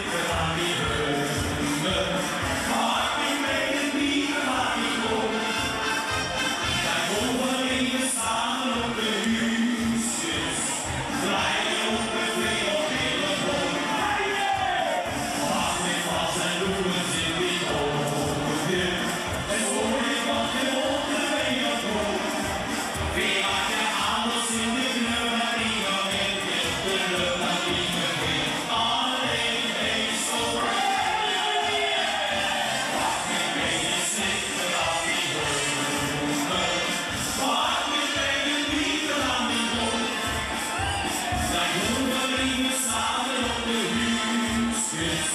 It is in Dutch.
zitten aan die heumen. Maak niet mee de bieren, maar niet om. Wij overleven samen op de huisjes. Draaien op het veel telefoon. Wacht met vast en doen we zit niet over. En voor je kan je op de telefoon. Wie maakt je alles in de knullen die nog in de knullen die begint. Alleen eens zo. Wacht met mee de zitten aan die heumen. Wacht met mee de bieren aan die mond. Wij overleven samen op de huisjes.